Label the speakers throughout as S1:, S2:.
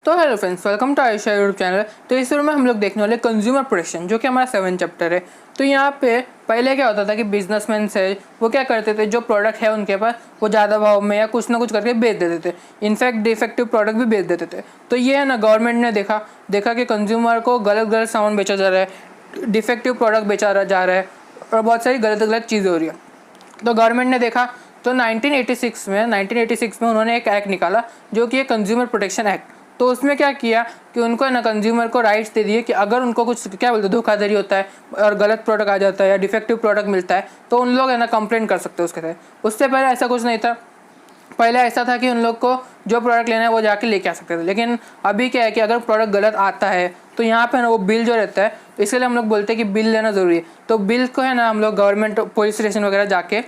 S1: तो hello friends, welcome to Ayusha YouTube channel. तो इस वीडियो में हम लोग देखने वाले कंज्यूमर प्रोटेक्शन, जो कि हमारा 7 चैप्टर है। तो यहाँ पे पहले क्या होता था कि बिजनेसमैन है वो क्या करते थे, जो प्रोडक्ट है उनके पास वो ज़्यादा भाव में या कुछ ना कुछ करके बेच देते थे। इनफैक्ट डिफेक्टिव प्रोडक्ट भी बेच देते थे। तो ये है ना, गवर्नमेंट ने देखा कि कंज्यूमर को गलत गलत सामान बेचा जा रहा है, डिफेक्टिव प्रोडक्ट बेचा जा रहा है और बहुत सारी गलत गलत चीज़ें हो रही है। तो गवर्नमेंट ने देखा तो 1986 में उन्होंने एक एक्ट निकाला, जो कि कंज्यूमर प्रोटेक्शन एक्ट। तो उसमें क्या किया कि उनको ना कंज्यूमर को राइट्स दे दिए कि अगर उनको कुछ क्या बोलते धोखाधड़ी होता है और गलत प्रोडक्ट आ जाता है या डिफेक्टिव प्रोडक्ट मिलता है तो उन लोग है ना कंप्लेंट कर सकते हैं उसके तहत। उससे पहले ऐसा कुछ नहीं था। पहले ऐसा था कि उन लोग को जो प्रोडक्ट लेना है वो जाके लेके आ सकते थे। लेकिन अभी क्या है कि अगर प्रोडक्ट गलत आता है तो यहाँ पे ना वो बिल जो रहता है, तो इसके लिए हम लोग बोलते हैं कि बिल लेना ज़रूरी है। तो बिल को है ना हम लोग गवर्नमेंट पुलिस स्टेशन वगैरह जाके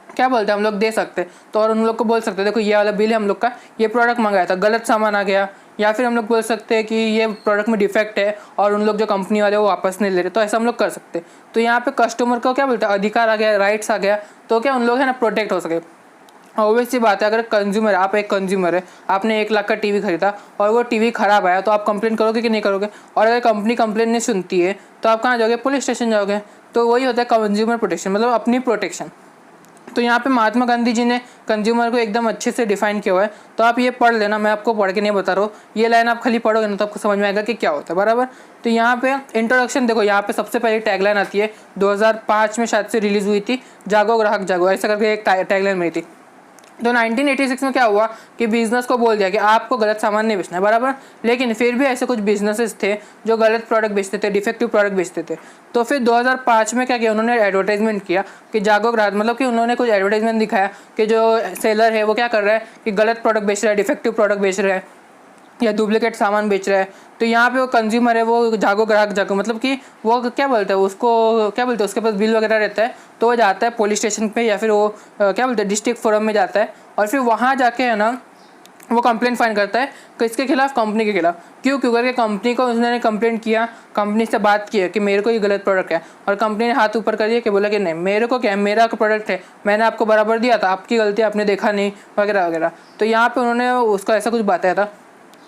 S1: क्या बोलते हैं हम लोग दे सकते। तो और उन लोग को बोल सकते हैं देखो ये वाला बिल है हम लोग का, ये प्रोडक्ट मंगाया था, गलत सामान आ गया। या फिर हम लोग बोल सकते हैं कि ये प्रोडक्ट में डिफेक्ट है और उन लोग जो कंपनी वाले वो वापस नहीं ले रहे। तो ऐसा हम लोग कर सकते हैं। तो यहाँ पे कस्टमर को क्या बोलते हैं अधिकार आ गया, राइट्स आ गया। तो क्या उन लोग है ना प्रोटेक्ट हो सके। ऑब्वियस सी बात है, अगर कंज्यूमर, आप एक कंज्यूमर है, आपने 1 लाख का टीवी खरीदा और वो टीवी ख़राब आया तो आप कंप्लेन करोगे कि नहीं करोगे? और अगर कंपनी कंप्लेन नहीं सुनती है तो आप कहाँ जाओगे? पुलिस स्टेशन जाओगे। तो वही होता है कंज्यूमर प्रोटेक्शन, मतलब अपनी प्रोटेक्शन। तो यहाँ पे महात्मा गांधी जी ने कंज्यूमर को एकदम अच्छे से डिफाइन किया हुआ है। तो आप ये पढ़ लेना, मैं आपको पढ़ के नहीं बता रहा हूँ। ये लाइन आप खाली पढ़ोगे ना तो आपको समझ में आएगा कि क्या होता है, बराबर। तो यहाँ पे इंट्रोडक्शन देखो, यहाँ पे सबसे पहले टैगलाइन आती है, 2005 में शायद से रिलीज़ हुई थी, जागो ग्राहक जागो, ऐसा करके एक टैगलाइन मिली थी। तो 1986 में क्या हुआ कि बिजनेस को बोल दिया कि आपको गलत सामान नहीं बेचना है, बराबर। लेकिन फिर भी ऐसे कुछ बिजनेसेस थे जो गलत प्रोडक्ट बेचते थे, डिफेक्टिव प्रोडक्ट बेचते थे। तो फिर 2005 में क्या किया उन्होंने, एडवर्टाइजमेंट किया कि जागो ग्राहक, मतलब कि उन्होंने कुछ एडवर्टाइजमेंट दिखाया कि जो सेलर है वो क्या कर रहा है कि गलत प्रोडक्ट बेच रहा है, डिफेक्टिव प्रोडक्ट बेच रहा है या डुप्लीकेट सामान बेच रहा है। तो यहाँ पे वो कंज्यूमर है वो जागो ग्राहक जागो, मतलब कि वो क्या बोलते हैं उसको, क्या बोलते हैं उसके पास बिल वगैरह रहता है तो वो जाता है पुलिस स्टेशन पे या फिर वो क्या बोलते हैं डिस्ट्रिक्ट फोरम में जाता है और फिर वहाँ जाके है ना वो कंप्लेंट फाइल करता है किसके खिलाफ? कंपनी के खिलाफ। क्यों? क्योंकि कंपनी को उसने कंप्लेंट किया, कंपनी से बात की है कि मेरे को ये गलत प्रोडक्ट है और कंपनी ने हाथ ऊपर कर दिया कि बोला कि नहीं मेरे को क्या है, मेरा प्रोडक्ट है, मैंने आपको बराबर दिया था, आपकी गलती आपने देखा नहीं वगैरह वगैरह। तो यहाँ पे उन्होंने उसका ऐसा कुछ बताया था।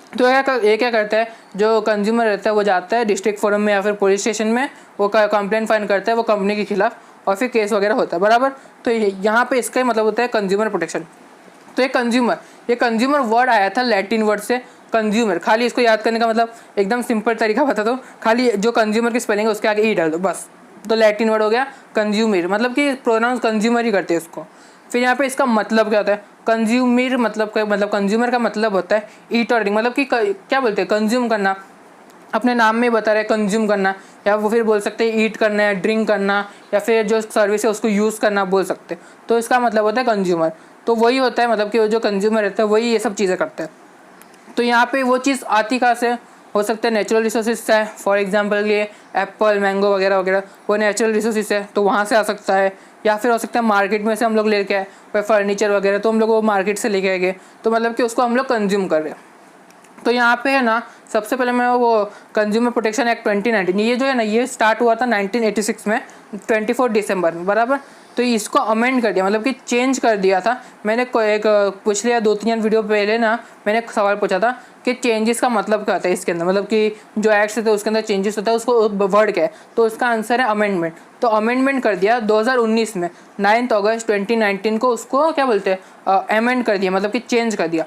S1: तो ये क्या करता है, जो कंज्यूमर रहता है वो जाता है डिस्ट्रिक्ट फोरम में या फिर पुलिस स्टेशन में, वो कंप्लेंट फाइल करता है वो कंपनी के खिलाफ और फिर केस वगैरह होता है, बराबर। तो यहाँ पे इसका ही मतलब होता है कंज्यूमर प्रोटेक्शन। तो ये कंज्यूमर वर्ड आया था लैटिन वर्ड से कंज्यूमर। खाली इसको याद करने का मतलब एकदम सिंपल तरीका बता दो, खाली जो कंज्यूमर की स्पेलिंग है उसके आगे ई डाल दो बस। तो लैटिन वर्ड हो गया कंज्यूमर, मतलब कि प्रोनाउंस कंज्यूमर ही करते हैं उसको। फिर यहाँ पे इसका मतलब क्या होता है, कंज्यूमर मतलब कंज्यूमर का मतलब होता है ईट और ड्रिंक, मतलब कि क्या बोलते हैं कंज्यूम करना, अपने नाम में बता रहे हैं कंज्यूम करना, या वो फिर बोल सकते हैं ईट करना है, ड्रिंक करना, या फिर जो सर्विस है उसको यूज़ करना बोल सकते हैं। तो इसका मतलब होता है कंज्यूमर। तो वही होता है, मतलब कि वो जो कंज्यूमर रहता है वही ये सब चीज़ें करता है। तो यहाँ पे वो चीज़ आती कहाँ से? हो सकता है नेचुरल रिसोर्सेज से, फॉर एग्जांपल ये एप्पल, मैंगो वगैरह वगैरह, वो नेचुरल रिसोर्सेज है तो वहाँ से आ सकता है। या फिर हो सकता है मार्केट में से हम लोग लेके आए, कोई फर्नीचर वगैरह तो हम लोग वो मार्केट से लेके आएंगे, तो मतलब कि उसको हम लोग कंज्यूम कर रहे हैं। तो यहाँ पे है ना सबसे पहले मैं वो कंज्यूमर प्रोटेक्शन एक्ट 2019, ये जो है ना ये स्टार्ट हुआ था 1986 में 24 दिसंबर में, बराबर। तो इसको अमेंड कर दिया, मतलब कि चेंज कर दिया था। मैंने एक पूछ लिया 2-3 वीडियो पहले ना, मैंने एक सवाल पूछा था कि चेंजेस का मतलब क्या होता है इसके अंदर, मतलब कि जो एक्ट्स होते हैं उसके अंदर चेंजेस होता है उसको वर्ड क्या है? तो उसका आंसर है अमेंडमेंट। तो अमेंडमेंट कर दिया 2019 में, 9 अगस्त 2019 को उसको क्या बोलते हैं अमेंड कर दिया, मतलब कि चेंज कर दिया।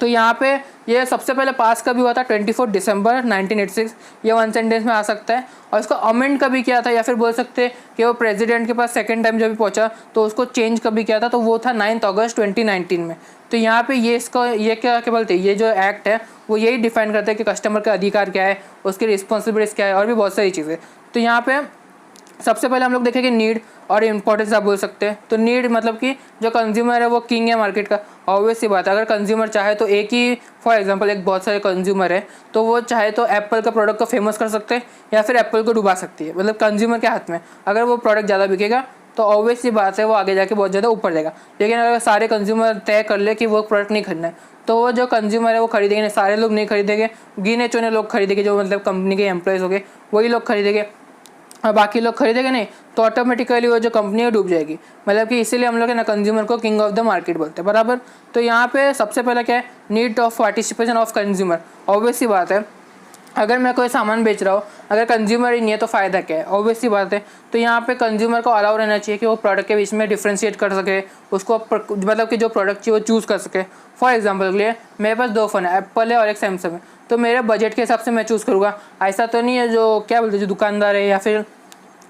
S1: तो यहाँ पे ये सबसे पहले पास कभी हुआ था 24 दिसंबर 1986, ये 1 सेंटेंस में आ सकता है। और इसको अमेंड कभी किया था, या फिर बोल सकते हैं कि वो प्रेसिडेंट के पास सेकंड टाइम जब भी पहुंचा तो उसको चेंज कभी किया था, तो वो था 9 अगस्त 2019 में। तो यहाँ पे ये इसका ये क्या बोलते हैं, ये जो एक्ट है वो यही डिफाइन करता है कि कस्टमर का अधिकार क्या है, उसकी रिस्पॉन्सिबिलिटीज़ क्या है और भी बहुत सारी चीज़ें। तो यहाँ पे सबसे पहले हम लोग देखेंगे नीड और इम्पोर्टेंस आप बोल सकते हैं। तो नीड मतलब कि जो कंज्यूमर है वो किंग है मार्केट का, ऑब्वियस सी बात है। अगर कंज्यूमर चाहे तो एक ही, फॉर एग्जांपल एक बहुत सारे कंज्यूमर है तो वो चाहे तो एप्पल का प्रोडक्ट को फेमस कर सकते हैं या फिर एप्पल को डुबा सकती है, मतलब कंज्यूमर के हाथ में। अगर वो प्रोडक्ट ज़्यादा बिकेगा तो ऑब्वियस सी बात है वो आगे जाके बहुत ज़्यादा ऊपर जाएगा। लेकिन अगर सारे कंज्यूमर तय कर ले कि वो प्रोडक्ट नहीं खरीदना है तो वो जो कंज्यूमर है वो खरीदेंगे नहीं, सारे लोग नहीं खरीदेंगे, गिने चुने लोग खरीदेंगे, जो मतलब कंपनी के एम्प्लॉयज़ हो गए वही लोग खरीदेंगे। और बाकी लोग खरीदेंगे नहीं तो ऑटोमेटिकली वो जो कंपनी है डूब जाएगी। मतलब कि इसीलिए हम लोग है ना कंज्यूमर को किंग ऑफ द मार्केट बोलते हैं, बराबर। तो यहाँ पे सबसे पहले क्या है, need of participation of consumer. Obvious सी बात है, अगर मैं कोई सामान बेच रहा हूँ, अगर कंज्यूमर ही नहीं है तो फ़ायदा क्या है, ऑब्वियस सी बात है। तो यहाँ पे कंज्यूमर को अलाउ रहना चाहिए कि वो प्रोडक्ट के बीच में डिफ्रेंशिएट कर सके, उसको मतलब कि जो प्रोडक्ट चाहिए वो चूज़ कर सके। फॉर एग्जांपल के लिए मेरे पास 2 फ़ोन है, एप्पल है और एक सैमसंग है, तो मेरे बजट के हिसाब से मैं चूज़ करूँगा। ऐसा तो नहीं है जो क्या बोलते हैं, जो दुकानदार है या फिर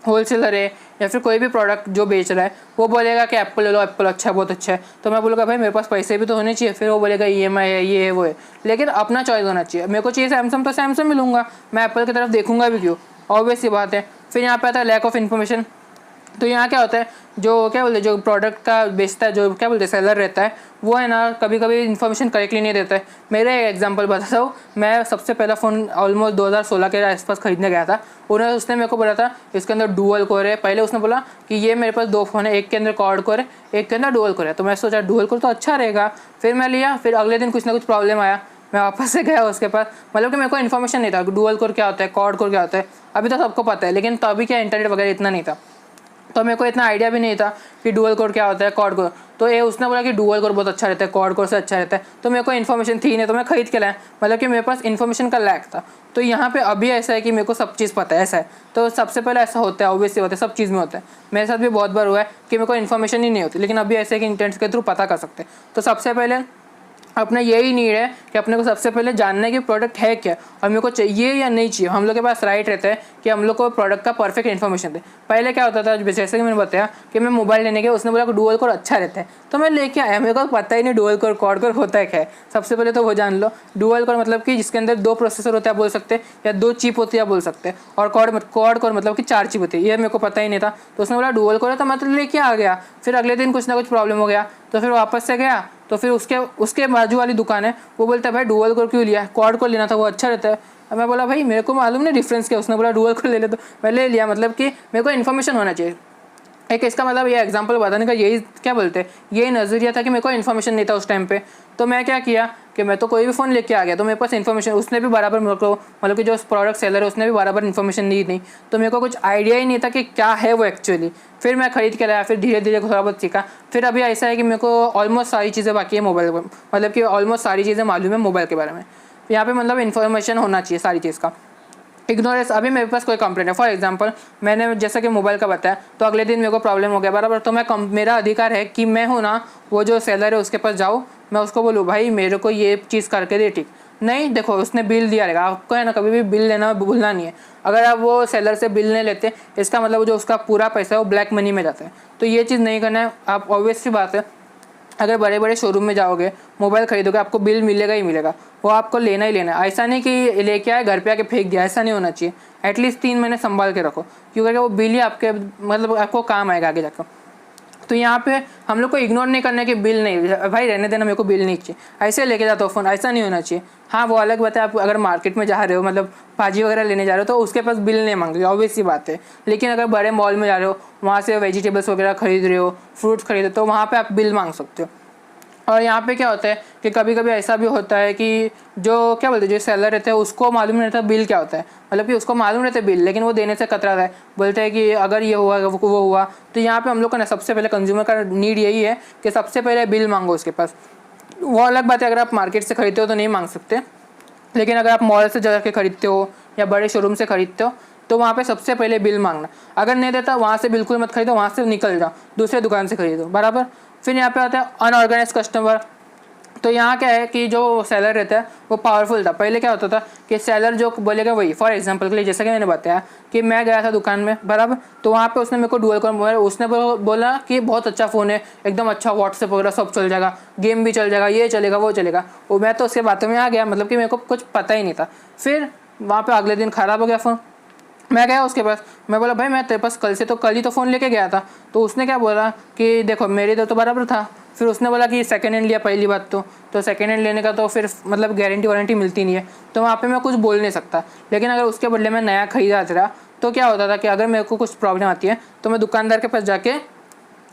S1: होलसेलर है या फिर कोई भी प्रोडक्ट जो बेच रहा है वो बोलेगा कि एप्पल ले लो, एप्पल अच्छा है, बहुत अच्छा है, तो मैं बोलूँगा भाई मेरे पास पैसे भी तो होने चाहिए। फिर वो बोलेगा ईएमआई है, ये है, वो है। लेकिन अपना चॉइस होना चाहिए। मेरे को चाहिए सैमसंग तो सैमसंग मिलूंगा, मैं एप्पल की तरफ देखूंगा भी क्यों, ऑब्वियस सी बात है। फिर यहाँ पे आता है लैक ऑफ इन्फॉर्मेशन। तो यहाँ क्या होता है, जो क्या बोलते हैं, जो प्रोडक्ट का बेचता है, जो क्या बोलते हैं सेलर रहता है, वो है ना कभी कभी इन्फॉर्मेशन करेक्टली नहीं देता है। मेरे एग्जांपल बताता हूँ, मैं सबसे पहला फ़ोन ऑलमोस्ट 2016 के आसपास खरीदने गया था। उसने मेरे को बोला था इसके अंदर डुअल कोर है। पहले उसने बोला कि ये मेरे पास 2 फ़ोन है, एक के अंदर क्वाड कोर है, एक के अंदर डुअल कोर है। तो मैं सोचा डुअल कोर तो अच्छा रहेगा, फिर मैं लिया। फिर अगले दिन कुछ ना कुछ प्रॉब्लम आया, मैं वापस से गया उसके पास। मतलब कि मेरे को इन्फॉर्मेशन नहीं था डुअल कोर क्या होता है, क्वाड कोर क्या होता है। अभी तो सबको पता है, लेकिन तभी क्या इंटरनेट वगैरह इतना नहीं था, तो मेरे को इतना आइडिया भी नहीं था कि डुअल कोर क्या होता है, क्वाड कोर। तो ये उसने बोला कि डुअल कोर बहुत अच्छा रहता है, क्वाड कोर से अच्छा रहता है। तो मेरे को इन्फॉर्मेशन थी नहीं, तो मैं खरीद के लाया। मतलब कि मेरे पास इन्फॉर्मेशन का लैक था। तो यहाँ पे अभी ऐसा है कि मेरे को सब चीज़ पता है, ऐसा है। तो सबसे पहले ऐसा होता है, ऑब्वियसली होता है, सब चीज़ में होता है। मेरे साथ भी बहुत बार हुआ है कि मेरे को इन्फॉर्मेशन ही नहीं होती, लेकिन अभी ऐसे है कि इंटरनेट के थ्रू पता कर सकते हैं। तो सबसे पहले अपना यही नीड है कि अपने को सबसे पहले जानना है कि प्रोडक्ट है क्या और मेरे को चाहिए या नहीं चाहिए। हम लोग के पास राइट रहता है कि हम लोग को प्रोडक्ट का परफेक्ट इन्फॉर्मेशन दे। पहले क्या होता था, जैसे कि मैंने बताया कि मैं मोबाइल लेने के, उसने बोला कि डुअल कोर अच्छा रहता है, तो मैं लेके आया। मेरे को पता ही नहीं डुअल कोर क्वाड कोर होता है क्या है। सबसे पहले तो वो जान लो, डुअल कोर मतलब कि जिसके अंदर 2 प्रोसेसर होते हैं बोल सकते हैं, या 2 चिप होती है बोल सकते हैं। और क्वाड कोर मतलब कि 4 चिप होती है, ये मेरे को पता ही नहीं था। तो उसने बोला डुअल कोर है, तो मैं तो लेके आ गया। फिर अगले दिन कुछ ना कुछ प्रॉब्लम हो गया, तो फिर वापस से गया। तो फिर उसके बाजू वाली दुकान है, वो बोलता है भाई डुअल कोर क्यों लिया, क्वाड कोर लेना था, वो अच्छा रहता है। अब मैं बोला भाई मेरे को मालूम नहीं डिफरेंस क्या। उसने बोला डुअल कोर ले ले, तो मैं ले लिया। मतलब कि मेरे को इन्फॉर्मेशन होना चाहिए। एक इसका मतलब ये एग्जांपल बताने का यही क्या बोलते हैं, यही नज़रिया था कि मेरे को इन्फॉर्मेशन नहीं था उस टाइम पे। तो मैं क्या किया कि मैं तो कोई भी फ़ोन लेके आ गया, तो मेरे पास इन्फॉर्मेशन, उसने भी बराबर मेरे को, मतलब कि जो प्रोडक्ट सेलर है उसने भी बराबर इन्फॉर्मेशन दी नहीं। तो मेरे को कुछ आइडिया ही नहीं था कि क्या है वो एक्चुअली। फिर मैं खरीद के लाया, फिर धीरे धीरे थोड़ा बहुत सीखा। फिर अभी ऐसा है कि मेरे को ऑलमोस्ट सारी चीज़ें बाकी है मोबाइल, मतलब कि ऑलमोस्ट सारी चीज़ें मालूम है मोबाइल के बारे में। यहाँ पे मतलब इन्फॉर्मेशन होना चाहिए सारी चीज़ का। इग्नोरेंस, अभी मेरे पास कोई कंप्लेंट है, फॉर एग्जांपल मैंने जैसा कि मोबाइल का बताया, तो अगले दिन मेरे को प्रॉब्लम हो गया बराबर, तो मेरा अधिकार है कि मैं हूँ ना, वो जो सेलर है उसके पास जाऊँ, मैं उसको बोलूँ भाई मेरे को ये चीज़ करके दे। ठीक नहीं, देखो उसने बिल दिया रहेगा, आपको है ना कभी भी बिल लेना भूलना नहीं है। अगर आप वो सेलर से बिल नहीं लेते, इसका मतलब जो उसका पूरा पैसा है वो ब्लैक मनी में जाता है। तो ये चीज़ नहीं करना है आप। ऑब्वियस सी बात है, अगर बड़े बड़े शोरूम में जाओगे, मोबाइल खरीदोगे, आपको बिल मिलेगा ही मिलेगा, वो आपको लेना ही लेना है। ऐसा नहीं कि लेके आए घर पे आके फेंक दिया, ऐसा नहीं होना चाहिए। एटलीस्ट 3 महीने संभाल के रखो, क्योंकि वो बिल ही आपके मतलब आपको काम आएगा आगे जाकर। तो यहाँ पे हम लोग को इग्नोर नहीं करना है कि बिल नहीं, भाई रहने देना, मेरे को बिल नहीं चाहिए, ऐसे लेके जाता हो फ़ोन, ऐसा नहीं होना चाहिए। हाँ वो अलग बात है, आप अगर मार्केट में जा रहे हो, मतलब भाजी वगैरह लेने जा रहे हो, तो उसके पास बिल नहीं मांगते, ऑब्वियस सी बात है। लेकिन अगर बड़े मॉल में जा रहे हो, वहाँ से वेजिटेबल्स वगैरह खरीद रहे हो, फ्रूट्स खरीद रहे हो, तो वहाँ पर आप बिल मांग सकते हो। और यहाँ पे क्या होता है कि कभी कभी ऐसा भी होता है कि जो क्या बोलते हैं, जो सेलर रहते हैं उसको मालूम नहीं रहता बिल क्या होता है। मतलब कि उसको मालूम रहता है बिल, लेकिन वो देने से कतराता है, बोलते हैं कि अगर ये हुआ वो हुआ। तो यहाँ पे हम लोग का ना सबसे पहले कंज्यूमर का नीड यही है कि सबसे पहले बिल मांगो उसके पास। वो अलग बात है, अगर आप मार्केट से खरीदते हो तो नहीं मांग सकते, लेकिन अगर आप मॉल से जाके खरीदते हो या बड़े शोरूम से खरीदते हो, तो वहाँ पे सबसे पहले बिल मांगना। अगर नहीं देता वहाँ से बिल्कुल मत खरीदो, वहाँ से निकल जाओ, दूसरे दुकान से खरीदो बराबर। फिर यहाँ पे आता है अनऑर्गेनाइज कस्टमर। तो यहाँ क्या है कि जो सेलर रहता है वो पावरफुल था। पहले क्या होता था कि सेलर जो बोलेगा वही, फॉर एग्जांपल के लिए जैसा कि मैंने बताया कि मैं गया था दुकान में बराबर, तो वहाँ पे उसने मेरे को डुअल कोर मोबाइल, उसने बोला कि बहुत अच्छा फ़ोन है, एकदम अच्छा, व्हाट्सएप वगैरह सब चल जाएगा, गेम भी चल जाएगा, ये चलेगा वो चलेगा। वो मैं तो उसके बातों में आ गया, मतलब कि मेरे को कुछ पता ही नहीं था। फिर वहाँ पर अगले दिन ख़राब हो गया फ़ोन। मैं गया उसके पास, मैं बोला भाई मैं तेरे पास कल ही तो फ़ोन लेके गया था। तो उसने क्या बोला कि देखो मेरे इधर तो बराबर था। फिर उसने बोला कि सेकंड हैंड लिया, पहली बात तो सेकंड हैंड लेने का तो फिर मतलब गारंटी वारंटी मिलती नहीं है, तो वहाँ पे मैं कुछ बोल नहीं सकता। लेकिन अगर उसके बदले में नया खरीदा था, तो क्या होता था कि अगर मेरे को कुछ प्रॉब्लम आती है तो मैं दुकानदार के पास जाके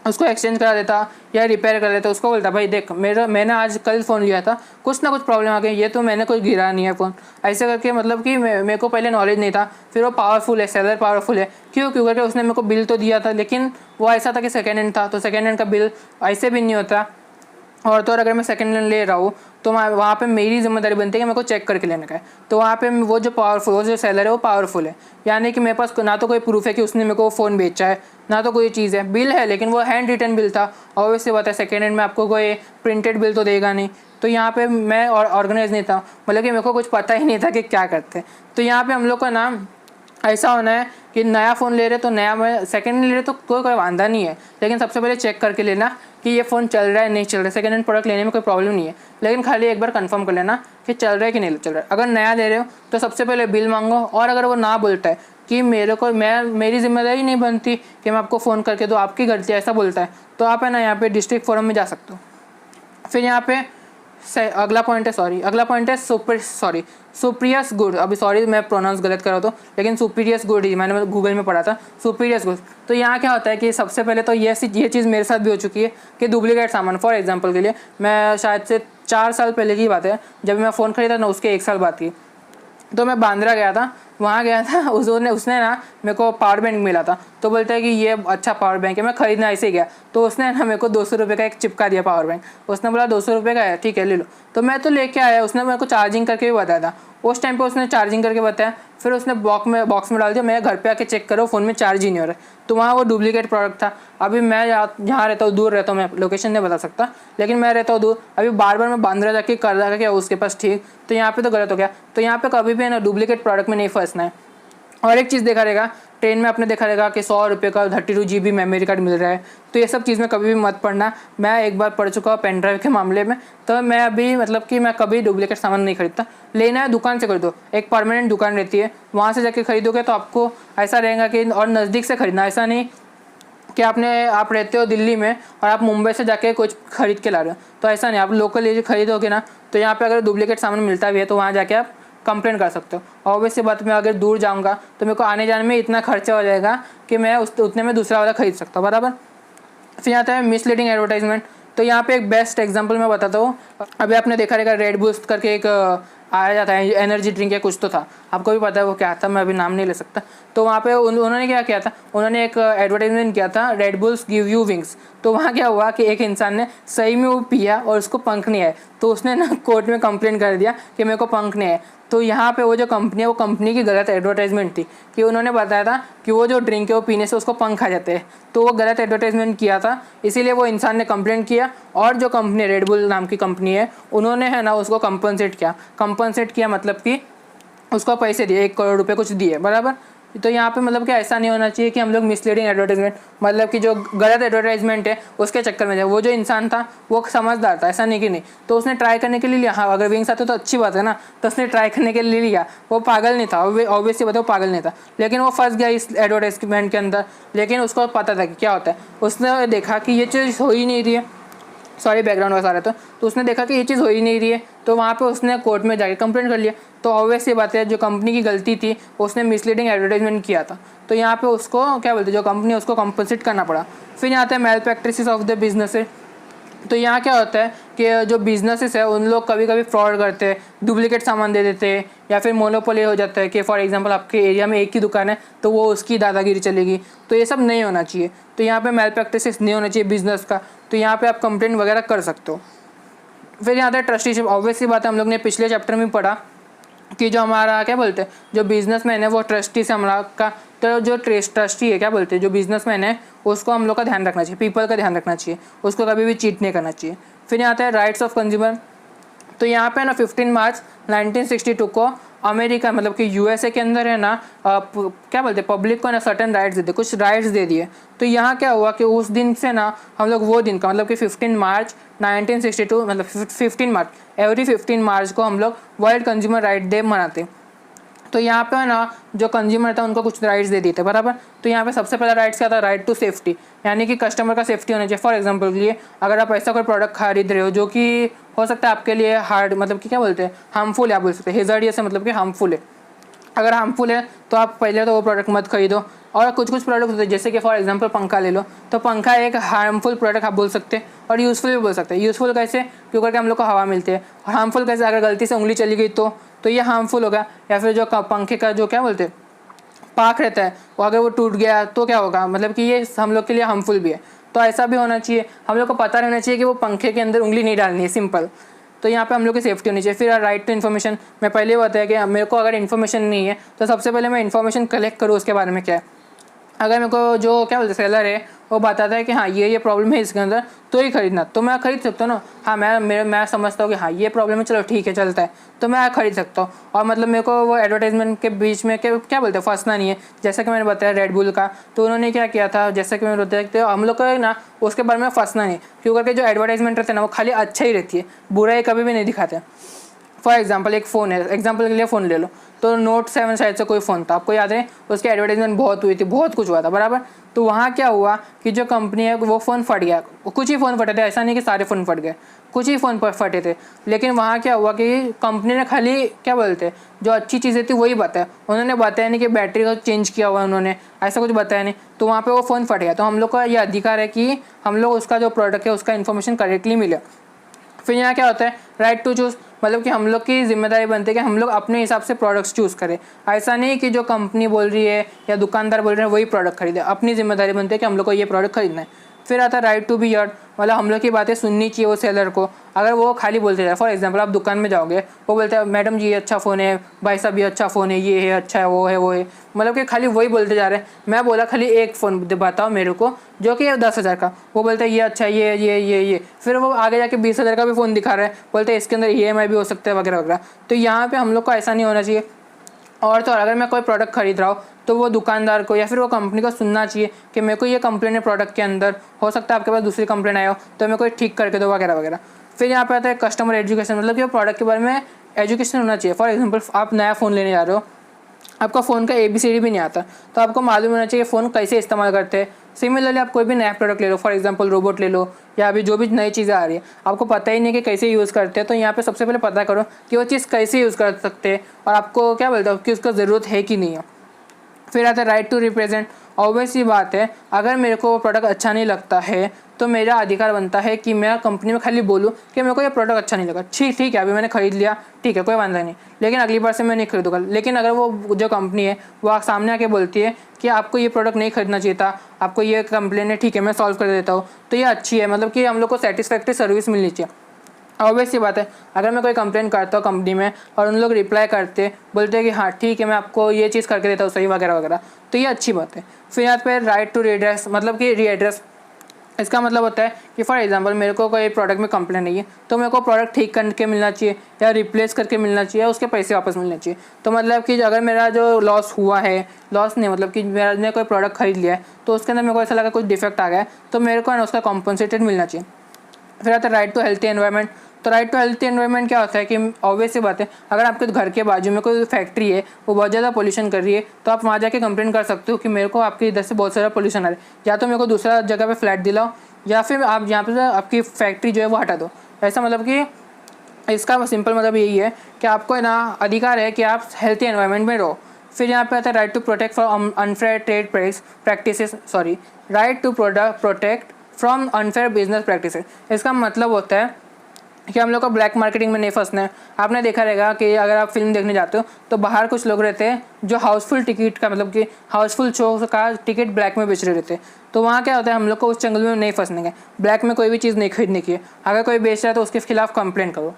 S1: उसको एक्सचेंज करा देता या रिपेयर कर देता, उसको बोलता भाई देख मैंने आज कल फ़ोन लिया था, कुछ ना कुछ प्रॉब्लम आ गई, ये तो मैंने कुछ गिरा नहीं है फ़ोन, ऐसे करके मतलब कि मेरे को पहले नॉलेज नहीं था। फिर वो पावरफुल है, सेलर पावरफुल है, क्यों करके उसने मेरे को बिल तो दिया था, लेकिन वो ऐसा था कि सेकेंड हैंड था, तो सेकेंड हैंड का बिल ऐसे भी नहीं होता। और तो और अगर मैं सेकंड हैंड ले रहा हूँ तो वहाँ पे मेरी जिम्मेदारी बनती है कि मेरे को चेक करके लेने का है। तो वहाँ पे वो जो सेलर है वो पावरफुल है, यानी कि मेरे पास ना तो कोई प्रूफ है कि उसने मेरे को फ़ोन बेचा है, ना तो कोई चीज़ है, बिल है लेकिन वो हैंड रिटन बिल था। ऑब्वियसली बात है सेकेंड हैंड में आपको कोई प्रिंटेड बिल तो देगा नहीं। तो यहाँ पे मैं ऑर्गेनाइज नहीं था, मतलब कि मेरे को कुछ पता ही नहीं था कि क्या करते। तो यहाँ पे हम लोग का ना ऐसा होना है कि नया फ़ोन ले रहे तो नया में सेकेंड हैंड ले रहे तो कोई वांधा नहीं है, लेकिन सबसे पहले चेक करके लेना कि ये फ़ोन चल रहा है नहीं चल रहा है। सेकेंड हैंड प्रोडक्ट लेने में कोई प्रॉब्लम नहीं है, लेकिन खाली एक बार कंफर्म कर लेना कि चल रहा है कि नहीं चल रहा है। अगर नया ले रहे हो तो सबसे पहले बिल मांगो, और अगर वो ना बोलता है कि मेरी जिम्मेदारी नहीं बनती कि मैं आपको फ़ोन करके दो, आपकी गलती है, ऐसा बोलता है, तो आप है ना यहाँ पे डिस्ट्रिक्ट फोरम में जा सकते हो। फिर यहाँ पे अगला पॉइंट है सुप्रियस गुड। अभी सॉरी मैं प्रोनाउंस गलत कर रहा था, लेकिन सुपीरियस गुड ही मैंने गूगल में पढ़ा था, सुपीरियस गुड। तो यहाँ क्या होता है कि सबसे पहले तो ये चीज़ मेरे साथ भी हो चुकी है कि डुप्लीकेट सामान, फॉर एग्जांपल के लिए मैं शायद से 4 साल पहले की बात है, जब मैं फ़ोन खरीदा ना उसके 1 साल बाद की, तो मैं बांद्रा गया था, वहाँ गया था, उसने ना मेरे को पावर बैंक मिला था, तो बोलता है कि ये अच्छा पावर बैंक है, मैं खरीदना ऐसे ही गया, तो उसने ना मेरे को 200 रुपये का एक चिपका दिया पावर बैंक। उसने बोला 200 रुपये का है, ठीक है ले लो। तो मैं तो लेके आया, उसने मेरे को चार्जिंग करके भी बताया था, उस टाइम पे उसने चार्जिंग करके बताया, फिर उसने बॉक्स में डाल दिया, मैं घर पे आके चेक करो फ़ोन में चार्ज ही नहीं हो रहा है, तो वहाँ वो डुप्लीकेट प्रोडक्ट था। अभी मैं जहाँ रहता हूँ, दूर रहता हूँ, मैं लोकेशन नहीं बता सकता, लेकिन मैं रहता हूँ दूर, अभी बार बार मैं बांद्रा जाके कर रहा क्या उसके पास, ठीक, तो यहाँ पे तो गलत हो गया। तो यहाँ पे कभी भी है ना डुप्लीकेट प्रोडक्ट में नहीं फंसना है। और एक चीज़ देखा रहेगा, ट्रेन में आपने देखा रहेगा कि 100 रुपये का 32 GB मेमोरी कार्ड मिल रहा है, तो ये सब चीज़ में कभी भी मत पढ़ना। मैं एक बार पढ़ चुका हूँ पेन ड्राइव के मामले में, तो मैं अभी मतलब कि मैं कभी डुप्लीकेट सामान नहीं खरीदता। लेना है दुकान से खरीदो, एक परमानेंट दुकान रहती है, वहाँ से जाके खरीदोगे तो आपको ऐसा रहेगा कि, और नज़दीक से खरीदना, ऐसा नहीं कि आप रहते हो दिल्ली में और आप मुंबई से जाके कुछ खरीद के ला रहे हो, तो ऐसा नहीं। आप लोकल ये खरीदोगे ना, तो यहाँ पे अगर डुप्लीकेट सामान मिलता भी है तो वहाँ जाके आप कंप्लेंट कर सकते हो। ऑब्वियसली बात, मैं अगर दूर जाऊँगा तो मेरे को आने जाने में इतना खर्चा हो जाएगा कि मैं उतने में दूसरा वाला खरीद सकता हूँ, बराबर। फिर आता है मिसलीडिंग एडवर्टाइजमेंट। तो यहाँ पे एक बेस्ट एग्जांपल मैं बताता हूँ। अभी आपने देखा रहेगा रेड बूस्ट करके एक आया जाता है, एनर्जी ड्रिंक या कुछ तो था, आपको भी पता है वो क्या था, मैं अभी नाम नहीं ले सकता। तो वहाँ पे उन्होंने क्या किया था, उन्होंने एक एडवर्टाइजमेंट किया था, red bulls give you wings. तो वहाँ क्या हुआ कि एक इंसान ने सही में वो पिया और उसको पंख नहीं आए, तो उसने ना कोर्ट में कंप्लेंट कर दिया कि मेरे को पंख नहीं आए। तो यहाँ पे वो जो कंपनी है, वो कंपनी की गलत एडवर्टाइजमेंट थी कि उन्होंने बताया था कि वो जो ड्रिंक है वो पीने से उसको पंख आ जाते हैं, तो वो गलत एडवर्टाइजमेंट किया था, इसीलिए वो इंसान ने कंप्लेंट किया। और जो कंपनी रेड बुल नाम की कंपनी है, उन्होंने है ना उसको कंपनसेट किया, मतलब कि उसको पैसे दिए, 1 करोड़ रुपए कुछ दिए, बराबर। तो यहाँ पे मतलब कि ऐसा नहीं होना चाहिए कि हम लोग मिसलीडिंग एडवर्टाइजमेंट, मतलब कि जो गलत एडवर्टाइजमेंट है उसके चक्कर में जाए। वो जो इंसान था वो समझदार था, ऐसा नहीं कि नहीं, तो उसने ट्राई करने के लिए लिया। हाँ, अगर विंग्स आते तो अच्छी बात है ना, तो उसने ट्राई करने के लिए लिया, वो पागल नहीं था, ऑब्वियसली बताओ पागल नहीं था, लेकिन वो फंस गया इस एडवर्टाइजमेंट के अंदर। लेकिन उसको पता था कि क्या होता है, उसने देखा कि ये चीज़ हो ही नहीं रही है, सॉरी बैकग्राउंड वाला आ रहा था, तो उसने देखा कि ये चीज़ हो ही नहीं रही है, तो वहाँ पे उसने कोर्ट में जाके कंप्लेंट कर लिया। तो ऑब्वियस ये बात है, जो कंपनी की गलती थी, उसने मिसलीडिंग एडवर्टाइजमेंट किया था, तो यहाँ पे उसको क्या बोलते हैं, जो कंपनी है उसको कंपनसेट करना पड़ा। फिर यहाँ आता है malpractices of the business. तो यहाँ क्या होता है कि जो बिजनेसेस है उन लोग कभी कभी फ्रॉड करते हैं, डुप्लीकेट सामान दे देते हैं, या फिर मोनोपोली हो जाता है कि फॉर एग्जांपल आपके एरिया में एक ही दुकान है तो वो उसकी दादागिरी चलेगी, तो ये सब नहीं होना चाहिए। तो यहाँ पे मेल प्रैक्टिसेस नहीं होना चाहिए बिजनेस का, तो यहाँ पे आप कंप्लेंट वगैरह कर सकते हो। फिर यहाँ आता है ट्रस्टीशिप। ऑब्वियसली बात है, हम लोग ने पिछले चैप्टर में पढ़ा कि जो हमारा क्या बोलते हैं, जो बिजनेसमैन है वो ट्रस्टी से हमारा का, तो जो ट्रस्टी है क्या बोलते हैं, जो बिजनेसमैन है उसको हम लोग का ध्यान रखना चाहिए, पीपल का ध्यान रखना चाहिए, उसको कभी भी चीट नहीं करना चाहिए। फिर यहाँ आता है राइट्स ऑफ कंज्यूमर। तो यहाँ पे ना 15 मार्च 1962 को अमेरिका, मतलब कि यूएसए के अंदर है ना क्या बोलते हैं, पब्लिक को ना सर्टन राइट्स देते, कुछ राइट्स दे दिए। तो यहाँ क्या हुआ कि उस दिन से ना हम लोग वो दिन का, मतलब कि 15 मार्च 1962, मतलब 15 मार्च, एवरी 15 मार्च को हम लोग वर्ल्ड कंज्यूमर राइट डे मनाते। तो यहाँ पे है ना जो कंज्यूमर था उनको कुछ राइट्स दे दिए थे, बराबर। तो यहाँ पे सबसे पहला राइट्स क्या था, राइट टू सेफ्टी, यानी कि कस्टमर का सेफ्टी होना चाहिए। फॉर एग्जांपल के लिए अगर आप ऐसा कोई प्रोडक्ट खरीद रहे हो जो कि हो सकता है आपके लिए हार्ड, मतलब कि क्या बोलते हैं, हार्मफुल है, आप बोल सकते हैं हेज़ार्डियस है, मतलब कि हार्मफुल है। अगर हार्मफुल है तो आप पहले तो वो प्रोडक्ट मत खरीदो। और कुछ कुछ प्रोडक्ट होते हैं जैसे कि फॉर एग्जांपल पंखा ले लो, तो पंखा एक हार्मफुल प्रोडक्ट आप बोल सकते हैं और यूज़फुल भी बोल सकते हैं। यूज़फुल कैसे, क्योंकि करके हम लोग को हवा मिलती है, और हार्मफुल कैसे, अगर गलती से उंगली चली गई तो ये हार्मफुल होगा। या फिर जो पंखे का जो क्या बोलते हैं पाक रहता है, वो अगर वो टूट गया तो क्या होगा, मतलब कि ये हम लोग के लिए हार्मफुल भी है। तो ऐसा भी होना चाहिए, हम लोग को पता रहना चाहिए कि वो पंखे के अंदर उंगली नहीं डालनी है, सिंपल। तो यहाँ पे हम लोग की सेफ्टी होनी चाहिए। फिर राइट टू इन्फॉर्मेशन, मैं पहले ही बताया कि मेरे को अगर इन्फॉर्मेशन नहीं है तो सबसे पहले मैं इन्फॉर्मेशन कलेक्ट करूँ उसके बारे में क्या है। अगर मेरे को जो क्या बोलते हैं सेलर है वो बताता है कि हाँ ये प्रॉब्लम है इसके अंदर, तो ही खरीदना, तो मैं खरीद सकता हूँ ना। हाँ मैं समझता हूँ कि हाँ ये प्रॉब्लम है, चलो ठीक है चलता है, तो मैं खरीद सकता हूँ। और मतलब मेरे को वो एडवर्टाइजमेंट के बीच में क्या बोलते हैं फंसना नहीं है। जैसा कि मैंने बताया रेड बुल का, तो उन्होंने क्या किया था, जैसा कि मैंने बताया तो हम लोग को ना उसके बारे में फंसना नहीं, क्योंकि करके जो एडवर्टाइजमेंट रहते हैं ना वो खाली अच्छा ही रहती है, बुराई कभी भी नहीं दिखाते। फॉर एग्जाम्पल एक फ़ोन है, एग्जाम्पल के लिए फ़ोन ले लो, तो नोट 7 शायद से कोई फ़ोन था, आपको याद है, उसकी एडवर्टाइजमेंट बहुत हुई थी, बहुत कुछ हुआ था बराबर। तो वहाँ क्या हुआ कि जो कंपनी है वो फ़ोन फट गया, कुछ ही फ़ोन फटे थे, ऐसा नहीं कि सारे फ़ोन फट गए, कुछ ही फ़ोन फटे थे। लेकिन वहाँ क्या हुआ कि कंपनी ने खाली क्या बोलते जो अच्छी चीज़ें थी वही बताया, उन्होंने बताया नहीं कि बैटरी का चेंज किया हुआ उन्होंने, ऐसा कुछ बताया नहीं, तो वहाँ पर वो फ़ोन फट गया। तो हम लोग का ये अधिकार है कि हम लोग उसका जो प्रोडक्ट है उसका इन्फॉर्मेशन करेक्टली मिले। फिर यहाँ क्या होता है राइट टू चूज़, मतलब कि हम लोग की जिम्मेदारी बनती है कि हम लोग अपने हिसाब से प्रोडक्ट्स चूज़ करें। ऐसा नहीं कि जो कंपनी बोल रही है या दुकानदार बोल रहे हैं वही प्रोडक्ट खरीदे, अपनी जिम्मेदारी बनती है कि हम लोग को ये प्रोडक्ट खरीदना है। फिर आता है राइट टू बी हर्ड, मतलब हम लोग की बातें सुननी चाहिए वो सेलर को। अगर वो खाली बोलते जाए, फॉर एग्जांपल आप दुकान में जाओगे, वो बोलते हैं मैडम जी ये अच्छा फ़ोन है, भाई साहब ये अच्छा फ़ोन है, ये है अच्छा है वो है, मतलब कि खाली वही बोलते जा रहे हैं। मैं बोला खाली एक फ़ोन बताओ मेरे को जो कि 10,000 का, वो बोलते हैं ये अच्छा है, ये फिर वो आगे जाके 20,000 का भी फ़ोन दिखा रहा है, बोलते हैं इसके अंदर EMI भी हो सकता है वगैरह वगैरह। तो यहाँ पे हम लोग को ऐसा नहीं होना चाहिए। और तो और अगर मैं कोई प्रोडक्ट खरीद रहा हूँ तो वो दुकानदार को या फिर वो कंपनी को सुनना चाहिए कि मेरे को ये कंप्लेन है प्रोडक्ट के अंदर, हो सकता है आपके पास दूसरी कंप्लेन आया हो तो मेरे को ठीक करके दो वगैरह वगैरह। फिर यहाँ पे आता है कस्टमर एजुकेशन, मतलब कि प्रोडक्ट के बारे में एजुकेशन होना चाहिए। फॉर एग्जाम्पल आप नया फ़ोन लेने जा रहे हो, आपका फ़ोन का ABCD भी नहीं आता, तो आपको मालूम होना चाहिए फ़ोन कैसे इस्तेमाल करते हैं। सिमिलरली आप कोई भी नया प्रोडक्ट ले लो, फॉर एग्जांपल रोबोट ले लो या अभी जो भी नई चीज़ें आ रही है, आपको पता ही नहीं कि कैसे यूज़ करते हैं, तो यहाँ पे सबसे पहले पता करो कि वो चीज़ कैसे यूज़ कर सकते हैं और आपको क्या बोलते हो कि उसका ज़रूरत है कि नहीं है। फिर आता है राइट टू रिप्रेजेंट। ऑब्वियस ही बात है, अगर मेरे को वो प्रोडक्ट अच्छा नहीं लगता है तो मेरा अधिकार बनता है कि मैं कंपनी में खाली बोलूँ कि मेरे को ये प्रोडक्ट अच्छा नहीं लगा, ठीक है अभी मैंने खरीद लिया, ठीक है कोई वांधा नहीं, लेकिन अगली बार से मैं नहीं खरीदूंगा। लेकिन अगर वो जो कंपनी है वो सामने आके बोलती है कि आपको ये प्रोडक्ट नहीं खरीदना चाहिए था, आपको ये कंप्लेन है, ठीक है मैं सॉल्व कर देता हूँ, तो ये अच्छी है, मतलब कि हम लोग को सेटिस्फैक्ट्री सर्विस मिलनी चाहिए। ऑब्वियस सी बात है, अगर मैं कोई कंप्लेन करता हूँ कंपनी में और उन लोग रिप्लाई करते बोलते हैं कि हाँ ठीक है मैं आपको ये चीज़ करके देता हूँ सही वगैरह वगैरह, तो ये अच्छी बात है। फिर यहाँ पे राइट टू रीएड्रेस, मतलब कि रीएड्रेस, इसका मतलब होता है कि फॉर एग्जांपल मेरे को कोई प्रोडक्ट में कंप्लेन नहीं है तो मेरे को प्रोडक्ट ठीक करके मिलना चाहिए या रिप्लेस करके मिलना चाहिए, उसके पैसे वापस मिलने चाहिए। तो मतलब कि अगर मेरा जो लॉस हुआ है, लॉस नहीं मतलब कि मैंने कोई प्रोडक्ट खरीद लिया है तो उसके अंदर मेरे को ऐसा लगा कुछ डिफेक्ट आ गया है तो मेरे को ना उसका कॉम्पनसेटेड मिलना चाहिए। फिर आता है राइट टू हेल्थी एनवायरनमेंट। तो राइट टू हेल्थी एनवायरनमेंट क्या होता है कि ऑब्वियस सी बात है, अगर आपके घर के बाजू में कोई फैक्ट्री है वो बहुत ज़्यादा पोल्यूशन कर रही है तो आप वहाँ जाके कंप्लेन कर सकते हो कि मेरे को आपके इधर से बहुत सारा पोल्यूशन आ रहा है, या तो मेरे को दूसरा जगह पे फ्लैट दिलाओ या फिर आप यहाँ पे आपकी फैक्ट्री जो है वो हटा दो। ऐसा मतलब कि इसका सिंपल मतलब यही है कि आपको ना अधिकार है कि आप हेल्थी एनवायरनमेंट में रहो। फिर यहाँ पे आता है right to protect from unfair trade practices, right to protect from unfair business practices. इसका मतलब होता है कि हम लोग को ब्लैक मार्केटिंग में नहीं फंसना है। आपने देखा रहेगा कि अगर आप फिल्म देखने जाते हो तो बाहर कुछ लोग रहते हैं जो हाउसफुल टिकट का, मतलब कि हाउसफुल शो का टिकट ब्लैक में बेच रहे रहते हैं, तो वहाँ क्या होता है हम लोग को उस जंगल में नहीं फंसने के, ब्लैक में कोई भी चीज़ नहीं खरीदने की है। अगर कोई बेच रहा है तो उसके खिलाफ कंप्लेंट करो।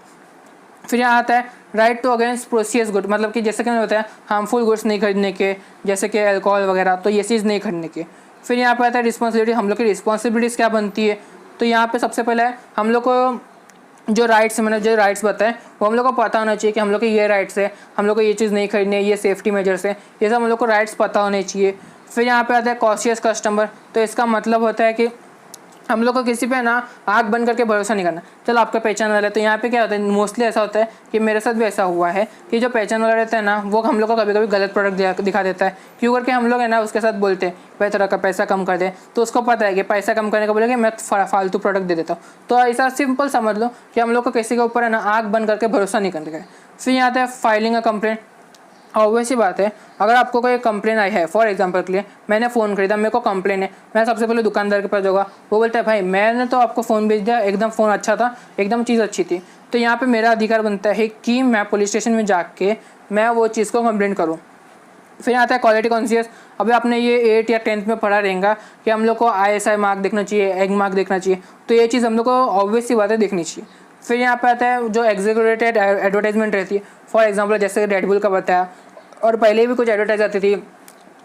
S1: फिर यहाँ आता है राइट टू अगेंस्ट प्रोसियस गुड, मतलब कि जैसे कि मैंने बताया हार्मफुल गुड्स नहीं खरीदने के, जैसे कि अल्कोहल वगैरह, तो ये चीज़ नहीं खरीदने की। फिर यहाँ पर आता है रिस्पॉन्सिबिलिटी, हम लोग की रिस्पॉन्सिबिलिटीज़ क्या बनती है। तो यहाँ पे सबसे पहले है हम लोग को जो राइट्स, मैंने जो राइट्स बताए वो हम लोग को पता होना चाहिए कि हम लोग के ये राइट्स है, हम लोग को ये चीज़ नहीं खरीदनी है, ये सेफ्टी मेजर्स है, ये सब हम लोग को राइट्स पता होने चाहिए। फिर यहाँ पे आता है कॉशियस कस्टमर। तो इसका मतलब होता है कि हम लोग को किसी पे ना आँख बंद करके भरोसा नहीं करना। चलो आपका पहचान वाला है, तो यहाँ पे क्या होता है मोस्टली ऐसा होता है कि मेरे साथ भी ऐसा हुआ है कि जो पहचान वाला रहता है ना वो हम लोग को कभी कभी गलत प्रोडक्ट दिखा देता है, क्यों करके हम लोग है ना उसके साथ बोलते हैं भाई थोड़ा का पैसा कम कर दे, तो उसको पता है कि पैसा कम करने का बोलेगा मैं फालतू प्रोडक्ट दे देता हूँ। तो ऐसा सिंपल समझ लो कि हम लोग को किसी के ऊपर है ना आँख बंद करके भरोसा नहीं करने का। फिर यहाँ आता है फाइलिंग अ कंप्लेंट। ऑब्वियस सी बात है, अगर आपको कोई कंप्लेन आई है, फॉर एग्जांपल के लिए मैंने फ़ोन खरीदा, मेरे को कंप्लेन है, मैं सबसे पहले दुकानदार के पास जाऊँगा। वो बोलता है भाई मैंने तो आपको फ़ोन बेच दिया, एकदम फ़ोन अच्छा था, एकदम चीज़ अच्छी थी। तो यहाँ पे मेरा अधिकार बनता है कि मैं पुलिस स्टेशन में जाके मैं वो चीज़ को कंप्लेंट करूँ। फिर आता है क्वालिटी कॉन्शियस। अभी आपने ये 8 या 10th में पढ़ा रहेगा कि हम लोग को ISI मार्क देखना चाहिए, एग मार्क देखना चाहिए। तो ये चीज़ हम लोग को ऑब्वियस सी बात है देखनी चाहिए। फिर यहाँ पे आता है जो एग्जीक्यूटेड एडवर्टाइजमेंट रहती है, फॉर एग्जांपल जैसे रेड बुल का बताया, और पहले भी कुछ एडवर्टाइज आती थी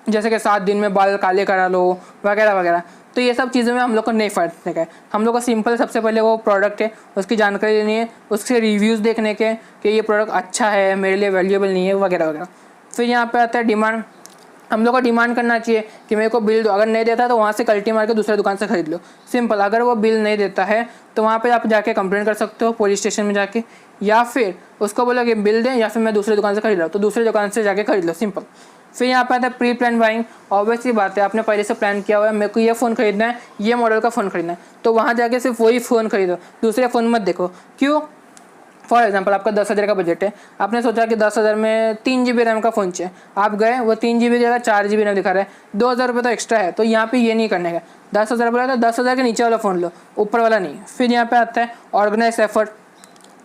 S1: जैसे कि 7 दिन में बाल काले करा लो वगैरह वगैरह। तो ये सब चीज़ों में हम लोग को नहीं फर्क है। हम लोग को सिंपल सबसे पहले वो प्रोडक्ट है उसकी जानकारी लेनी है, उसके रिव्यूज़ देखने के कि ये प्रोडक्ट अच्छा है, मेरे लिए वैल्यूएबल नहीं है वगैरह वगैरह। फिर यहाँ पे आता है डिमांड। हम लोग को डिमांड करना चाहिए कि मेरे को बिल दो, अगर नहीं देता तो वहाँ से कल्टी मार के दूसरे दुकान से खरीद लो, सिंपल। अगर वो बिल नहीं देता है तो वहाँ पे आप जाके कंप्लेंट कर सकते हो पुलिस स्टेशन में जाके, या फिर उसको बोलो कि बिल दें या फिर मैं दूसरे दुकान से खरीद रहा हूँ, तो दूसरे दुकान से जाके खरीद लो, सिंपल। फिर यहाँ पे आता है प्री प्लान बाइंग। ऑब्वियसली बात है, आपने पहले से प्लान किया हुआ है मेरे को ये फ़ोन खरीदना है, ये मॉडल का फ़ोन खरीदना है, तो वहाँ जाके सिर्फ वही फ़ोन खरीदो, दूसरे फ़ोन मत देखो। क्यों? फॉर एग्जांपल आपका 10,000 का बजट है, आपने सोचा कि 10,000 में 3 GB रैम का फ़ोन चाहिए, आप गए वो 3 GB की जगह 4 GB रैम दिखा रहा है, 2,000 रुपये तो एक्स्ट्रा है। तो यहाँ पे ये नहीं करने का, 10,000 बोला तो 10,000 के नीचे वाला फ़ोन लो, ऊपर वाला नहीं। फिर यहाँ पे आता है ऑर्गेनाइज एफर्ट।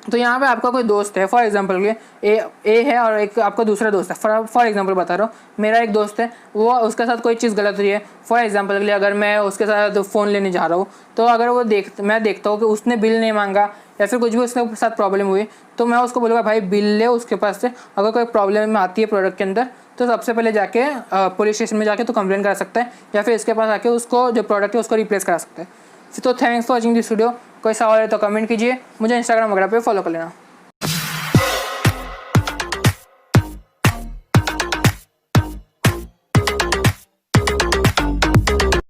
S1: तो यहाँ पे आपका कोई दोस्त है, फॉर एग्जांपल के ए है और एक आपका दूसरा दोस्त है, फॉर एग्जांपल बता रहा हूँ, मेरा एक दोस्त है, वो उसके साथ कोई चीज़ गलत हुई है, फॉर एग्जांपल के लिए अगर मैं उसके साथ फ़ोन लेने जा रहा हूँ, तो अगर वो मैं देखता हूँ कि उसने बिल नहीं मांगा या फिर कुछ भी उसके साथ प्रॉब्लम हुई, तो मैं उसको बोलूँगा भाई बिल ले उसके पास से। अगर कोई प्रॉब्लम आती है प्रोडक्ट के अंदर तो सबसे पहले जाके पुलिस स्टेशन में जाके तो कंप्लेंट करा सकता है, या फिर इसके पास आके उसको जो प्रोडक्ट है उसको रिप्लेस करा सकता है। तो thanks for watching this video. कोई सवाल है तो कमेंट कीजिए, मुझे इंस्टाग्राम वगैरह पे फॉलो कर लेना।